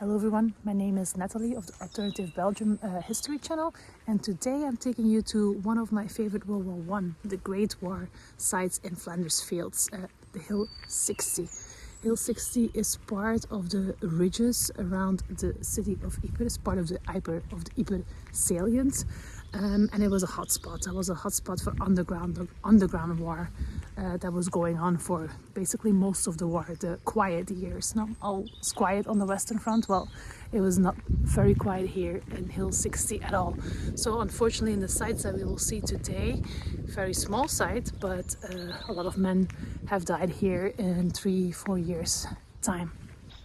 Hello everyone, my name is Natalie of the Alternative Belgium History channel, and today I'm taking you to one of my favorite World War One, the Great War sites in Flanders Fields, the Hill 60. Hill 60 is part of the ridges around the city of Ypres, part of the Ypres Salient, and it was a hotspot. It was a hotspot for underground war that was going on for basically most of the war, the quiet years. Not all quiet on the Western Front. Well, it was not very quiet here in Hill 60 at all. So unfortunately, in the sites that we will see today, very small site, but a lot of men have died here in 3-4 years time.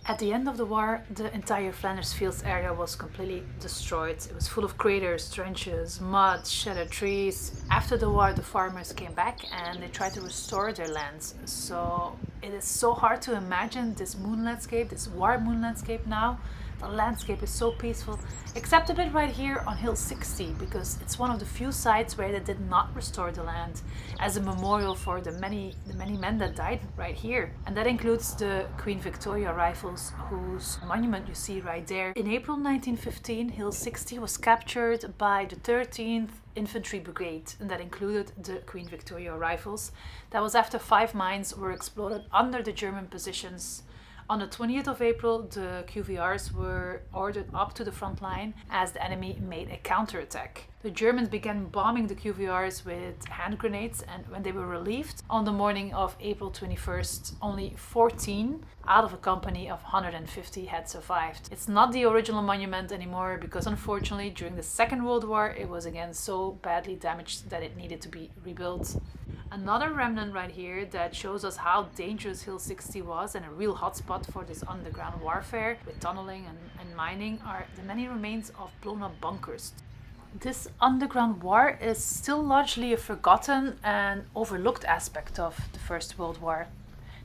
At the end of the war, the entire Flanders Fields area was completely destroyed. It was full of craters, trenches, mud, shattered trees. After the war, the farmers came back and they tried to restore their lands. So it is so hard to imagine this moon landscape, this war moon landscape now. The landscape is so peaceful, except a bit right here on Hill 60, because it's one of the few sites where they did not restore the land as a memorial for the many men that died right here. And that includes the Queen Victoria Rifles, whose monument you see right there. In April 1915, Hill 60 was captured by the 13th Infantry Brigade, and that included the Queen Victoria Rifles. That was after 5 mines were exploded under the German positions. On the 20th of April, the QVRs were ordered up to the front line as the enemy made a counterattack. The Germans began bombing the QVRs with hand grenades, and when they were relieved, on the morning of April 21st, only 14 out of a company of 150 had survived. It's not the original monument anymore because unfortunately during the Second World War it was again so badly damaged that it needed to be rebuilt. Another remnant right here that shows us how dangerous Hill 60 was and a real hotspot for this underground warfare with tunneling and mining are the many remains of blown up bunkers. This underground war is still largely a forgotten and overlooked aspect of the First World War.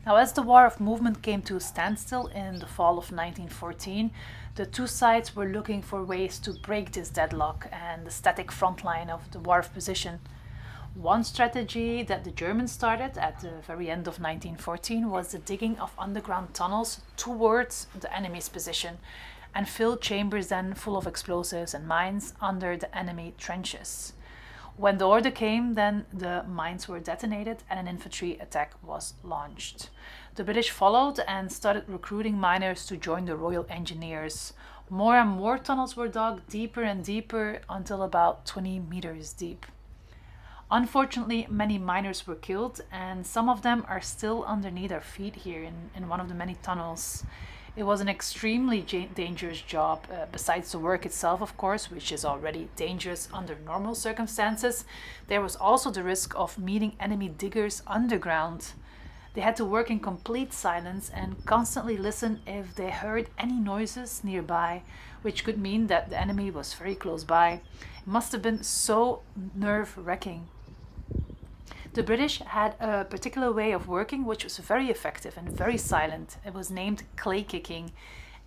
Now, as the War of Movement came to a standstill in the fall of 1914, the two sides were looking for ways to break this deadlock and the static front line of the war of position. One strategy that the Germans started at the very end of 1914 was the digging of underground tunnels towards the enemy's position and fill chambers then full of explosives and mines under the enemy trenches. When the order came, then the mines were detonated and an infantry attack was launched. The British followed and started recruiting miners to join the Royal Engineers. More and more tunnels were dug deeper and deeper until about 20 meters deep. Unfortunately, many miners were killed, and some of them are still underneath our feet here in one of the many tunnels. It was an extremely dangerous job, besides the work itself, of course, which is already dangerous under normal circumstances. There was also the risk of meeting enemy diggers underground. They had to work in complete silence and constantly listen if they heard any noises nearby, which could mean that the enemy was very close by. It must have been so nerve-wracking. The British had a particular way of working which was very effective and very silent. It was named clay kicking,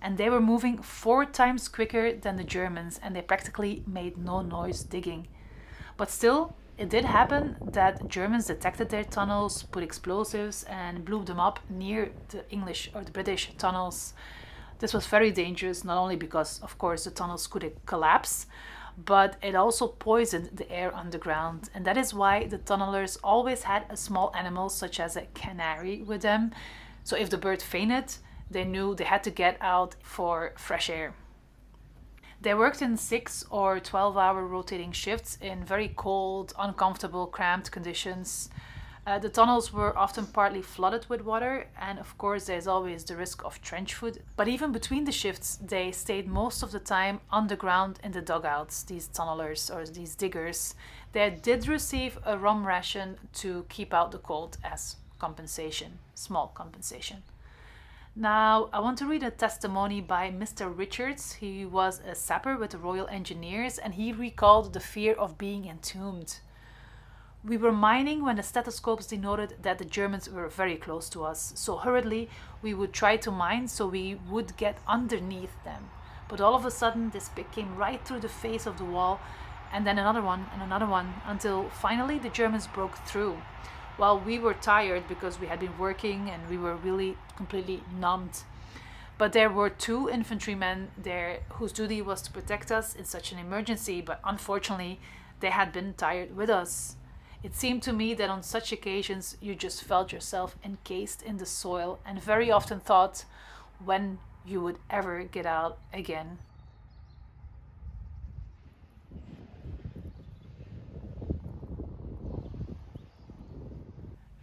and they were moving 4 times quicker than the Germans, and they practically made no noise digging. But still, it did happen that Germans detected their tunnels, put explosives and blew them up near the English or the British tunnels. This was very dangerous, not only because, of course, the tunnels could collapse, but it also poisoned the air underground, and that is why the tunnelers always had a small animal such as a canary with them. So if the bird fainted, they knew they had to get out for fresh air. They worked in 6 or 12-hour rotating shifts in very cold, uncomfortable, cramped conditions. The tunnels were often partly flooded with water, and of course there's always the risk of trench foot. But even between the shifts, they stayed most of the time underground in the dugouts, these tunnelers or these diggers. They did receive a rum ration to keep out the cold as compensation, small compensation. Now, I want to read a testimony by Mr. Richards. He was a sapper with the Royal Engineers, and he recalled the fear of being entombed. We were mining when the stethoscopes denoted that the Germans were very close to us, so hurriedly we would try to mine so we would get underneath them. But all of a sudden this came right through the face of the wall, and then another one, until finally the Germans broke through. Well, we were tired because we had been working and we were really completely numbed. But there were two infantrymen there whose duty was to protect us in such an emergency, but unfortunately they had been tired with us. It seemed to me that on such occasions you just felt yourself encased in the soil and very often thought when you would ever get out again.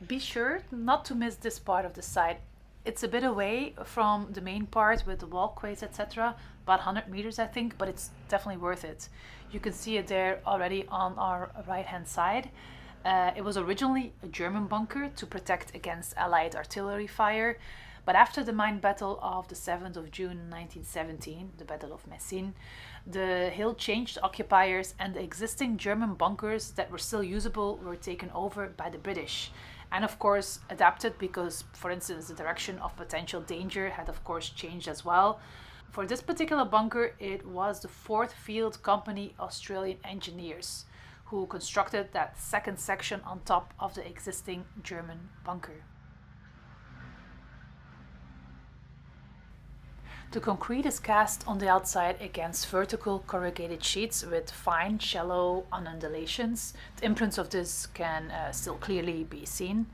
Be sure not to miss this part of the site. It's a bit away from the main part with the walkways, etc. About 100 meters, I think, but it's definitely worth it. You can see it there already on our right hand side. It was originally a German bunker to protect against Allied artillery fire, but after the mine battle of the 7th of June 1917, the Battle of Messines, the hill changed occupiers and the existing German bunkers that were still usable were taken over by the British. And of course adapted because, for instance, the direction of potential danger had of course changed as well. For this particular bunker, it was the 4th Field Company Australian engineers who constructed that second section on top of the existing German bunker. The concrete is cast on the outside against vertical corrugated sheets with fine, shallow undulations. The imprints of this can still clearly be seen.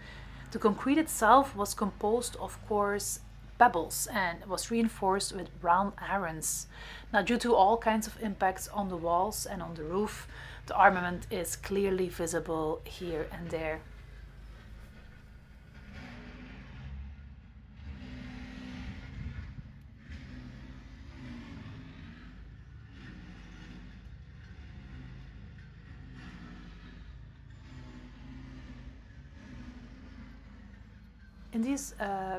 The concrete itself was composed of coarse pebbles and was reinforced with round irons. Now, due to all kinds of impacts on the walls and on the roof, the armament is clearly visible here and there. In this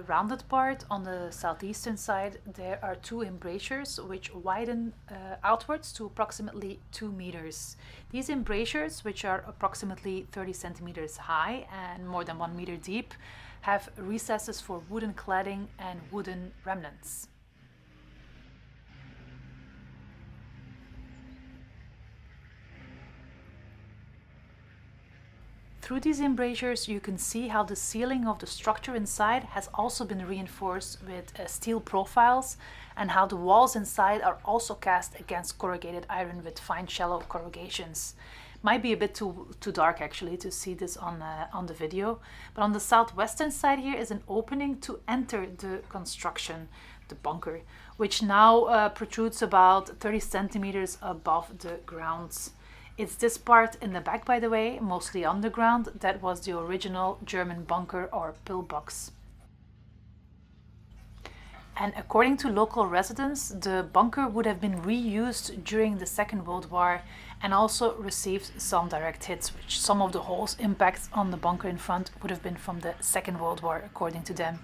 rounded part on the southeastern side, there are two embrasures which widen outwards to approximately 2 meters. These embrasures, which are approximately 30 centimeters high and more than 1 meter deep, have recesses for wooden cladding and wooden remnants. Through these embrasures, you can see how the ceiling of the structure inside has also been reinforced with steel profiles, and how the walls inside are also cast against corrugated iron with fine shallow corrugations. Might be a bit too dark actually to see this on the video, but on the southwestern side here is an opening to enter the construction, the bunker, which now protrudes about 30 centimeters above the ground. It's this part in the back, by the way, mostly underground, that was the original German bunker or pillbox. And according to local residents, the bunker would have been reused during the Second World War and also received some direct hits, which some of the holes impacts on the bunker in front would have been from the Second World War, according to them.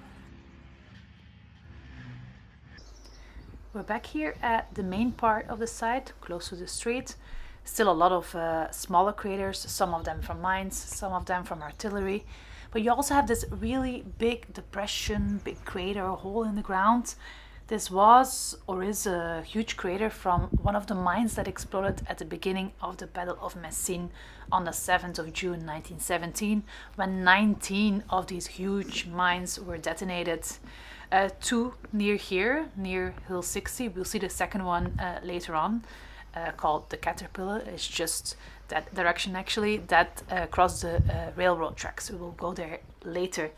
We're back here at the main part of the site, close to the street. Still a lot of smaller craters, some of them from mines, some of them from artillery. But you also have this really big depression, big crater, hole in the ground. This was or is a huge crater from one of the mines that exploded at the beginning of the Battle of Messines on the 7th of June 1917, when 19 of these huge mines were detonated. Two near here, near Hill 60. We'll see the second one later on. Called the Caterpillar. It's just that direction actually that crossed the railroad tracks. We will go there later.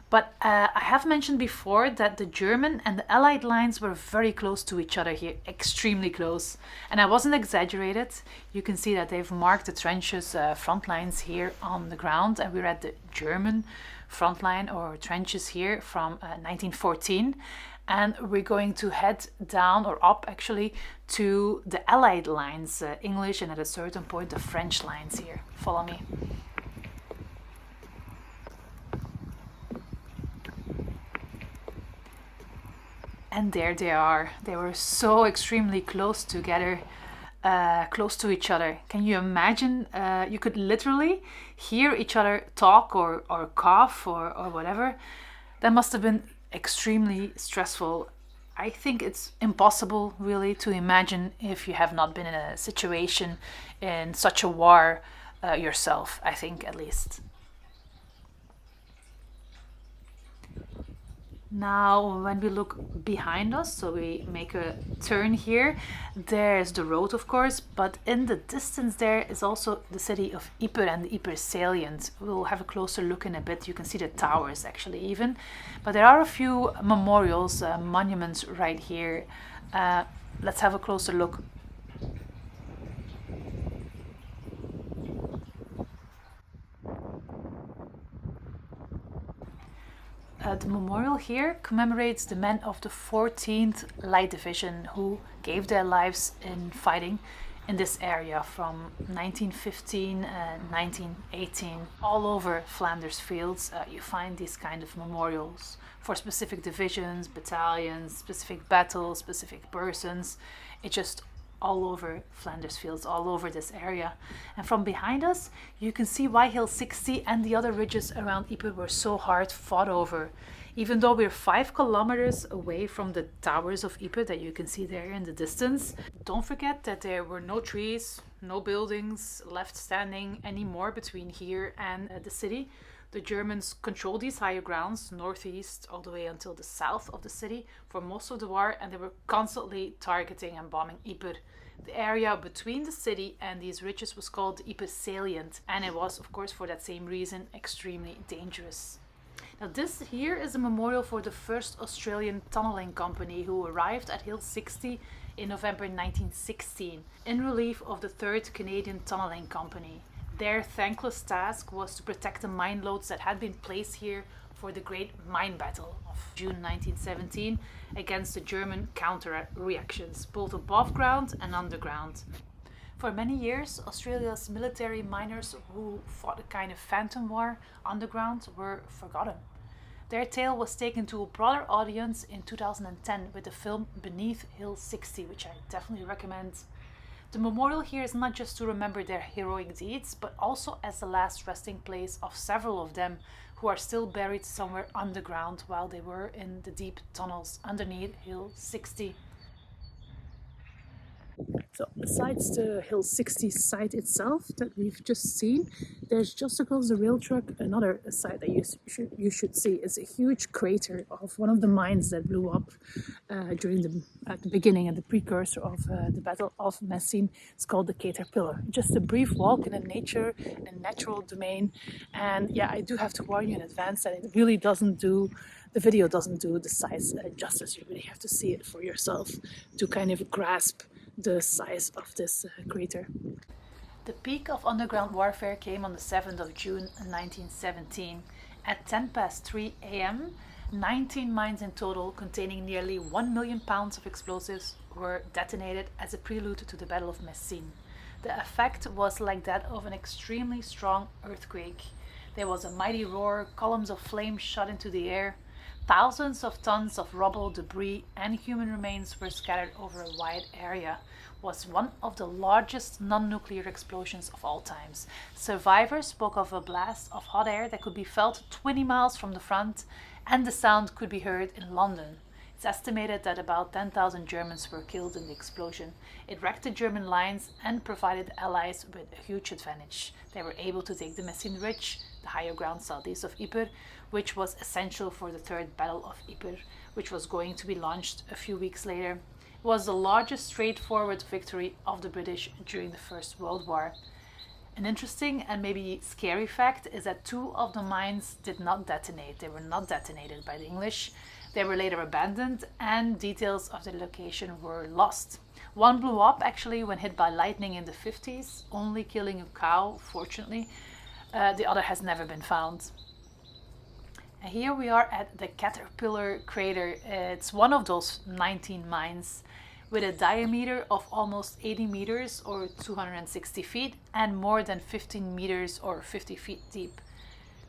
But I have mentioned before that the German and the Allied lines were very close to each other here, extremely close. And I wasn't exaggerated. You can see that they've marked the trenches, front lines here on the ground, and we're at the German front line or trenches here from 1914. And we're going to head down or up actually to the Allied lines, English, and at a certain point the French lines here. Follow me. And there they are. They were so extremely close together, close to each other. Can you imagine? You could literally hear each other talk or cough or whatever. That must have been extremely stressful. I think it's impossible really to imagine if you have not been in a situation in such a war yourself, I think at least. Now, when we look behind us, so we make a turn here, there's the road, of course, but in the distance there is also the city of Ypres and the Ypres Salient. We'll have a closer look in a bit. You can see the towers actually even, but there are a few memorials, monuments right here. Let's have a closer look. The memorial here commemorates the men of the 14th Light Division who gave their lives in fighting in this area from 1915 and 1918. All over Flanders Fields, you find these kind of memorials for specific divisions, battalions, specific battles, specific persons. It's just all over Flanders Fields, all over this area. And from behind us, you can see why Hill 60 and the other ridges around Ypres were so hard fought over. Even though we're 5 kilometers away from the towers of Ypres that you can see there in the distance, don't forget that there were no trees, no buildings left standing anymore between here and the city. The Germans controlled these higher grounds, northeast all the way until the south of the city, for most of the war, and they were constantly targeting and bombing Ypres. The area between the city and these ridges was called the Ypres Salient, and it was, of course, for that same reason, extremely dangerous. Now, this here is a memorial for the first Australian tunneling company who arrived at Hill 60 in November 1916, in relief of the 3rd Canadian Tunneling Company. Their thankless task was to protect the mine loads that had been placed here for the Great Mine Battle of June 1917 against the German counter-reactions, both above ground and underground. For many years, Australia's military miners who fought a kind of phantom war underground were forgotten. Their tale was taken to a broader audience in 2010 with the film Beneath Hill 60, which I definitely recommend. The memorial here is not just to remember their heroic deeds, but also as the last resting place of several of them who are still buried somewhere underground while they were in the deep tunnels underneath Hill 60. So besides the Hill 60 site itself that we've just seen, there's just across the rail track another site that you should see. It's a huge crater of one of the mines that blew up during at the beginning and the precursor of the Battle of Messines. It's called the Caterpillar. Just a brief walk in a natural domain, and yeah, I do have to warn you in advance that it really doesn't do. The video doesn't do the size justice. You really have to see it for yourself to kind of grasp the size of this crater. The peak of underground warfare came on the 7th of June 1917. At 10 past 3 a.m., 19 mines in total containing nearly 1 million pounds of explosives were detonated as a prelude to the Battle of Messines. The effect was like that of an extremely strong earthquake. There was a mighty roar, columns of flame shot into the air. Thousands of tons of rubble, debris, and human remains were scattered over a wide area. It was one of the largest non-nuclear explosions of all times. Survivors spoke of a blast of hot air that could be felt 20 miles from the front, and the sound could be heard in London. It's estimated that about 10,000 Germans were killed in the explosion. It wrecked the German lines and provided the Allies with a huge advantage. They were able to take the Messines Ridge, the higher ground southeast of Ypres, which was essential for the Third Battle of Ypres, which was going to be launched a few weeks later. It was the largest straightforward victory of the British during the First World War. An interesting and maybe scary fact is that 2 of the mines did not detonate. They were not detonated by the English. They were later abandoned and details of their location were lost. One blew up actually when hit by lightning in the 50s, only killing a cow, fortunately. The other has never been found. And here we are at the Caterpillar crater. It's one of those 19 mines with a diameter of almost 80 meters or 260 feet and more than 15 meters or 50 feet deep.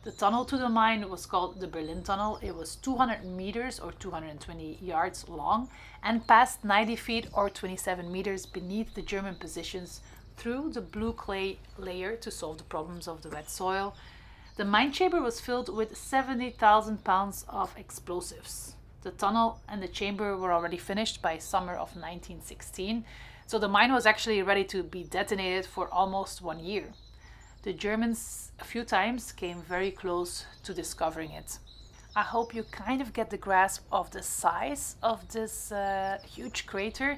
The tunnel to the mine was called the Berlin Tunnel. It was 200 meters or 220 yards long and passed 90 feet or 27 meters beneath the German positions through the blue clay layer to solve the problems of the wet soil. The mine chamber was filled with 70,000 pounds of explosives. The tunnel and the chamber were already finished by summer of 1916, so the mine was actually ready to be detonated for almost 1 year. The Germans a few times came very close to discovering it. I hope you kind of get the grasp of the size of this huge crater.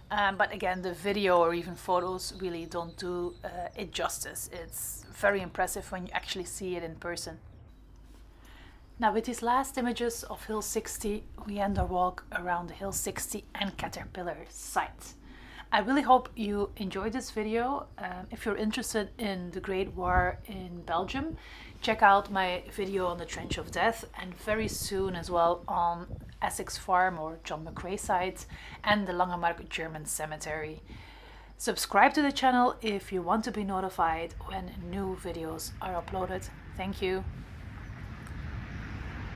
But again, the video or even photos really don't do it justice. It's very impressive when you actually see it in person. Now, with these last images of Hill 60, we end our walk around the Hill 60 and Caterpillar site. I really hope you enjoyed this video. If you're interested in the Great War in Belgium, check out my video on the Trench of Death, and very soon as well on Essex Farm or John McCrae site and the Langemark German cemetery. Subscribe to the channel if you want to be notified when new videos are uploaded. Thank you.